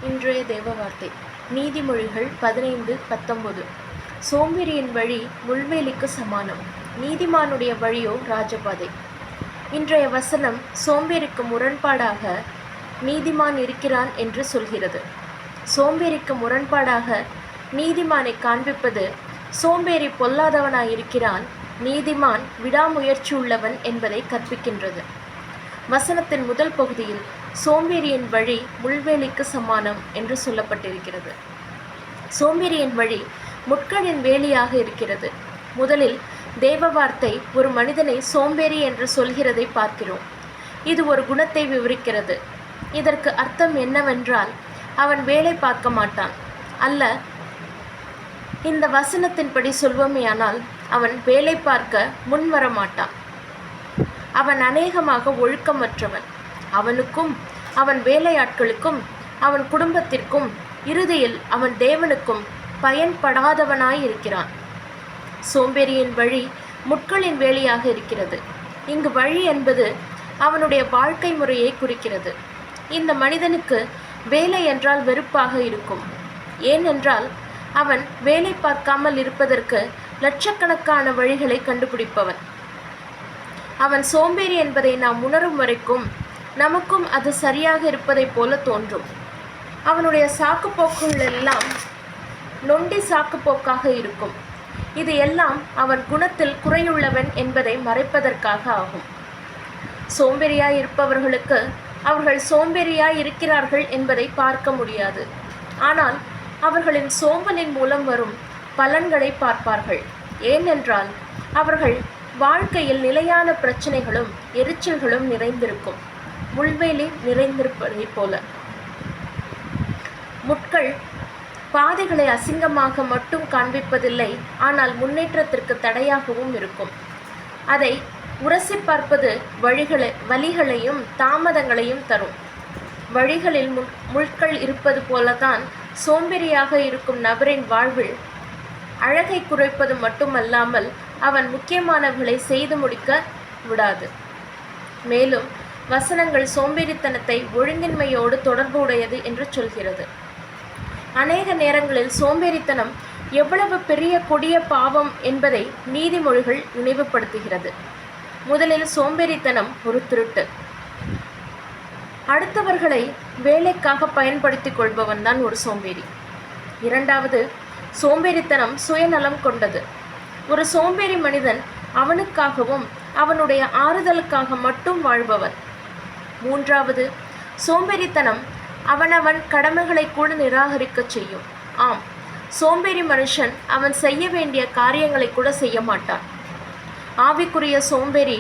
இன்றைய தேவ வார்த்தை நீதிமொழிகள் 15:19. சோம்பேறியின் வழி முள்வேலிக்கு சமானம், நீதிமானுடைய வழியோ ராஜபாதை. இன்றைய வசனம் சோம்பேறிக்கு முரண்பாடாக நீதிமான் இருக்கிறான் என்று சொல்கிறது. சோம்பேறிக்கு முரண்பாடாக நீதிமானை காண்பிப்பது சோம்பேறி பொல்லாதவனாயிருக்கிறான், நீதிமான் விடாமுயற்சி உள்ளவன் என்பதை கற்பிக்கின்றது. வசனத்தின் முதல் பகுதியில் சோம்பேறியின் வழி முள்வேலிக்கு சமானம் என்று சொல்லப்பட்டிருக்கிறது. சோம்பேறியின் வழி முட்களின் வேலியாக இருக்கிறது. முதலில் தேவ வார்த்தை ஒரு மனிதனை சோம்பேறி என்று சொல்கிறதை பார்க்கிறோம். இது ஒரு குணத்தை விவரிக்கிறது. இதற்கு அர்த்தம் என்னவென்றால், அவன் வேலை பார்க்க மாட்டான் அல்ல. இந்த வசனத்தின்படி சொல்வோமேயானால், அவன் வேலை பார்க்க முன்வர மாட்டான். அவன் அநேகமாக ஒழுக்கமற்றவன். அவனுக்கும் அவன் வேலையாட்களுக்கும் அவன் குடும்பத்திற்கும் இறுதியில் அவன் தேவனுக்கும் பயன்படாதவனாயிருக்கிறான். சோம்பேறியின் வழி முட்களின் வேலியாக இருக்கிறது. இங்கு வழி என்பது அவனுடைய வாழ்க்கை முறையை குறிக்கிறது. இந்த மனிதனுக்கு வேலை என்றால் வெறுப்பாக இருக்கும். ஏனென்றால் அவன் வேலை பார்க்காமல் இருப்பதற்கு லட்சக்கணக்கான வழிகளை கண்டுபிடிப்பவன். அவன் சோம்பேறி என்பதை நாம் உணரும் வரைக்கும் நமக்கும் அது சரியாக இருப்பதைப் போல தோன்றும். அவனுடைய சாக்குப்போக்குகள் எல்லாம் நொண்டி சாக்குப்போக்காக இருக்கும். இது எல்லாம் அவன் குணத்தில் குறையுள்ளவன் என்பதை மறைப்பதற்காக ஆகும். சோம்பேறியாய் இருப்பவர்களுக்கு அவர்கள் சோம்பேறியாய் இருக்கிறார்கள் என்பதை பார்க்க முடியாது. ஆனால் அவர்களின் சோம்பலின் மூலம் வரும் பலன்களை பார்ப்பார்கள். ஏனென்றால் அவர்கள் வாழ்க்கையில் நிலையான பிரச்சனைகளும் எரிச்சல்களும் நிறைந்திருக்கும். முள்வேலி நிறைந்திருப்பதை போல. முட்கள் பாதைகளை அசிங்கமாக மட்டும் காண்பிப்பதில்லை, ஆனால் முன்னேற்றத்திற்கு தடையாகவும் இருக்கும். அதை உரசி பார்ப்பது வழிகளையும் தாமதங்களையும் தரும். வழிகளில் முட்கள் இருப்பது போலதான் சோம்பேறியாக இருக்கும் நபரின் வாழ்வில் அழகை குறைப்பது மட்டுமல்லாமல் அவன் முக்கியமானவர்களை செய்து முடிக்க விடாது. மேலும் வசனங்கள் சோம்பேறித்தனத்தை ஒழுங்கின்மையோடு தொடர்பு உடையது என்று சொல்கிறது. அநேக நேரங்களில் சோம்பேறித்தனம் எவ்வளவு பெரிய கொடிய பாவம் என்பதை நீதிமொழிகள் நினைவுபடுத்துகிறது. முதலில் சோம்பேறித்தனம் ஒரு திருட்டு. அடுத்தவர்களை வேலைக்காக பயன்படுத்தி கொள்பவன் தான் ஒரு சோம்பேறி. இரண்டாவது, சோம்பேறித்தனம் சுயநலம் கொண்டது. ஒரு சோம்பேறி மனிதன் அவனுக்காகவும் அவனுடைய ஆறுதலுக்காக மட்டும் வாழ்பவன். மூன்றாவது, சோம்பேறித்தனம் அவனவன் கடமைகளை கூட நிராகரிக்க செய்யும். ஆம், சோம்பேறி மனுஷன் அவன் செய்ய வேண்டிய காரியங்களை கூட செய்ய மாட்டான். ஆவிக்குரிய சோம்பேறி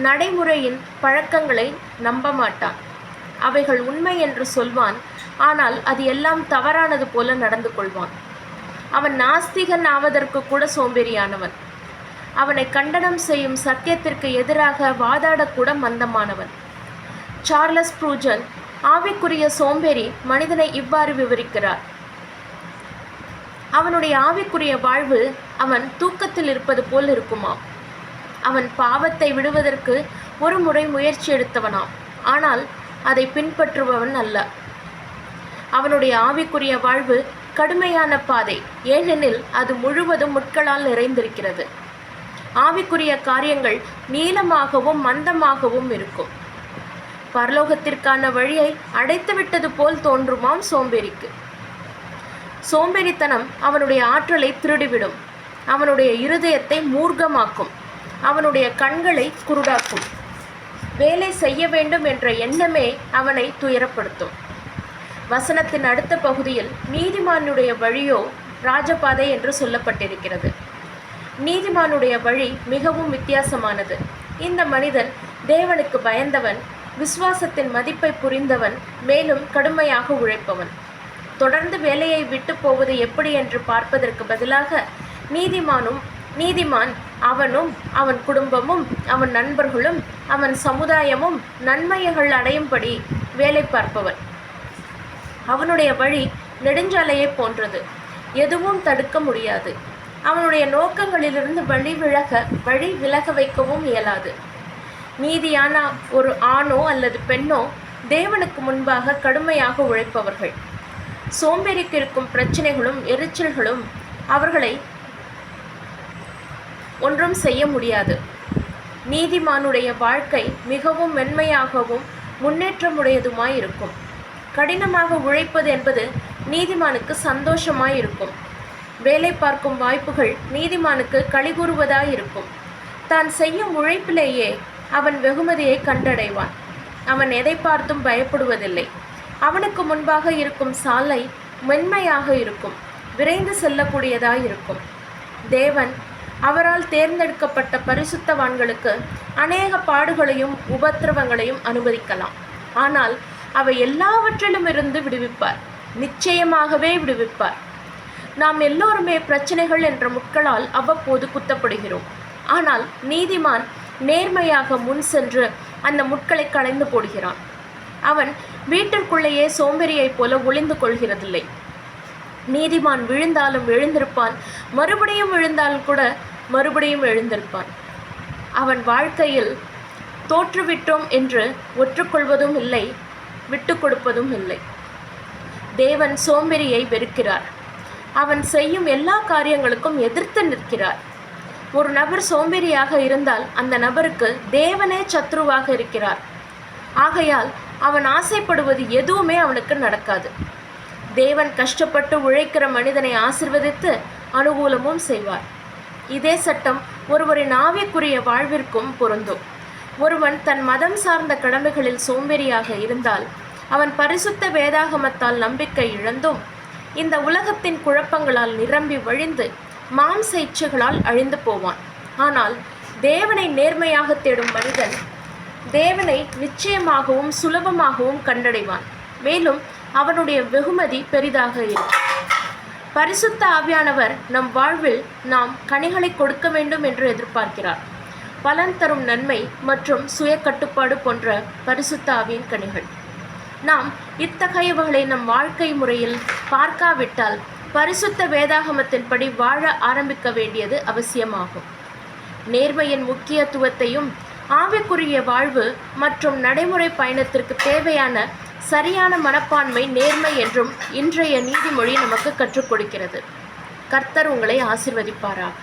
நடைமுறையின் பழக்கங்களை நம்ப மாட்டான். அவைகள் உண்மை என்று சொல்வான், ஆனால் அது எல்லாம் தவறானது போல நடந்து கொள்வான். அவன் நாஸ்திகன் ஆவதற்கு கூட சோம்பேறியானவன். அவனை கண்டனம் செய்யும் சத்தியத்திற்கு எதிராக வாதாடக்கூட மந்தமானவன். சார்லஸ் ஸ்ப்ரூஜன் ஆவிக்குரிய சோம்பேறி மனிதனை இவ்வாறு விவரிக்கிறார்: அவனுடைய ஆவிக்குரிய வாழ்வு அவன் தூக்கத்தில் இருப்பது போல் இருக்குமாம். அவன் பாவத்தை விடுவதற்கு ஒரு முறை முயற்சி எடுத்தவனாம், ஆனால் அதை பின்பற்றுபவன் அல்ல. அவனுடைய ஆவிக்குரிய வாழ்வு கடுமையான பாதை, ஏனெனில் அது முழுவதும் முட்களால் நிறைந்திருக்கிறது. ஆவிக்குரிய காரியங்கள் நீளமாகவும் மந்தமாகவும் இருக்கும். பரலோகத்திற்கான வழியை அடைத்துவிட்டது போல் தோன்றுமாம் சோம்பேறிக்கு. சோம்பேறித்தனம் அவனுடைய ஆற்றலை திருடிவிடும். அவனுடைய இருதயத்தை மூர்க்கமாக்கும். அவனுடைய கண்களை குருடாக்கும். வேலை செய்ய வேண்டும் என்ற எண்ணமே அவனை துயரப்படுத்தும். வசனத்தின் அடுத்த பகுதியில் நீதிமானுடைய வழியோ ராஜபாதை என்று சொல்லப்பட்டிருக்கிறது. நீதிமானுடைய வழி மிகவும் வித்தியாசமானது. இந்த மனிதன் தேவனுக்கு பயந்தவன், விசுவாசத்தின் மதிப்பை புரிந்தவன், மேலும் கடுமையாக உழைப்பவன். தொடர்ந்து வேலையை விட்டு போவது எப்படி என்று பார்ப்பதற்கு பதிலாக நீதிமான் அவனும் அவன் குடும்பமும் அவன் நண்பர்களும் அவன் சமுதாயமும் நன்மைகள் அடையும்படி வேலை பார்ப்பவன். அவனுடைய வழி நெடுஞ்சாலையை போன்றது. எதுவும் தடுக்க முடியாது. அவனுடைய நோக்கங்களிலிருந்து வழி விலக வைக்கவும் இயலாது. நீதியான ஒரு ஆணோ அல்லது பெண்ணோ தேவனுக்கு முன்பாக கடுமையாக உழைப்பவர்கள். சோம்பேறிக்கு இருக்கும் பிரச்சனைகளும் எரிச்சல்களும் அவர்களை ஒன்றும் செய்ய முடியாது. நீதிமானுடைய வாழ்க்கை மிகவும் மென்மையாகவும் முன்னேற்றமுடையதுமாயிருக்கும். கடினமாக உழைப்பது என்பது நீதிமானுக்கு சந்தோஷமாயிருக்கும். வேலை பார்க்கும் வாய்ப்புகள் நீதிமானுக்கு களிகூறுவதாயிருக்கும். தான் செய்யும் உழைப்பிலேயே அவன் வெகுமதியை கண்டடைவான். அவன் எதை பார்த்தும் பயப்படுவதில்லை. அவனுக்கு முன்பாக இருக்கும் சாலை மென்மையாக இருக்கும், விரைந்து செல்லக்கூடியதாயிருக்கும். தேவன் அவரால் தேர்ந்தெடுக்கப்பட்ட பரிசுத்தவான்களுக்கு அநேக பாடுகளையும் உபத்திரவங்களையும் அனுமதிக்கலாம். ஆனால் அவை எல்லாவற்றிலும் இருந்து விடுவிப்பார். நிச்சயமாகவே விடுவிப்பார். நாம் எல்லோருமே பிரச்சனைகள் என்ற முட்களால் அவ்வப்போது குத்தப்படுகிறோம். ஆனால் நீதிமான் நேர்மையாக முன் சென்று அந்த முட்களை களைந்து போடுகிறான். அவன் வீட்டிற்குள்ளேயே சோம்பேறியைப் போல ஒளிந்து கொள்கிறதில்லை. நீதிமான் விழுந்தாலும் எழுந்திருப்பான், மறுபடியும் விழுந்தாலும் கூட மறுபடியும் எழுந்திருப்பான். அவன் வாழ்க்கையில் தோற்றுவிட்டோம் என்று ஒற்றுக்கொள்வதும் இல்லை, விட்டு கொடுப்பதும் இல்லை. தேவன் சோம்பேறியை வெறுக்கிறார். அவன் செய்யும் எல்லா காரியங்களுக்கும் எதிர்த்து நிற்கிறார். ஒரு நபர் சோம்பேறியாக இருந்தால் அந்த நபருக்கு தேவனே சத்ருவாக இருக்கிறார். ஆகையால் அவன் ஆசைப்படுவது எதுவுமே அவனுக்கு நடக்காது. தேவன் கஷ்டப்பட்டு உழைக்கிற மனிதனை ஆசீர்வதித்து அனுகூலமும் செய்வார். இதே சட்டம் ஒருவரின் ஆவிக்குரிய வாழ்விற்கும் பொருந்தும். ஒருவன் தன் மதம் சார்ந்த கடமைகளில் சோம்பேறியாக இருந்தால் அவன் பரிசுத்த வேதாகமத்தால் நம்பிக்கை இழந்தும் இந்த உலகத்தின் குழப்பங்களால் நிரம்பி வழிந்து மாம்ச இச்சைகளால் அழிந்து போவான். ஆனால் தேவனை நேர்மையாக தேடும் மனிதன் தேவனை நிச்சயமாகவும் சுலபமாகவும் கண்டடைவான். மேலும் அவனுடைய வெகுமதி பெரிதாக இருக்கும். பரிசுத்த ஆவியானவர் நம் வாழ்வில் நாம் கனிகளை கொடுக்க வேண்டும் என்று எதிர்பார்க்கிறார். பலன் தரும் நன்மை மற்றும் சுய கட்டுப்பாடு போன்ற பரிசுத்த ஆவியின் கனிகள். நாம் இத்தகையவர்களை நம் வாழ்க்கை முறையில் பார்க்காவிட்டால் பரிசுத்த வேதாகமத்தின்படி வாழ ஆரம்பிக்க வேண்டியது அவசியமாகும். நேர்மையின் முக்கியத்துவத்தையும் ஆவிக்குரிய வாழ்வு மற்றும் நடைமுறை பயணத்திற்கு தேவையான சரியான மனப்பான்மை நேர்மை என்றும் இன்றைய நீதிமொழி நமக்கு கற்றுக் கொடுக்கிறது. கர்த்தர் உங்களை ஆசீர்வதிப்பாராக.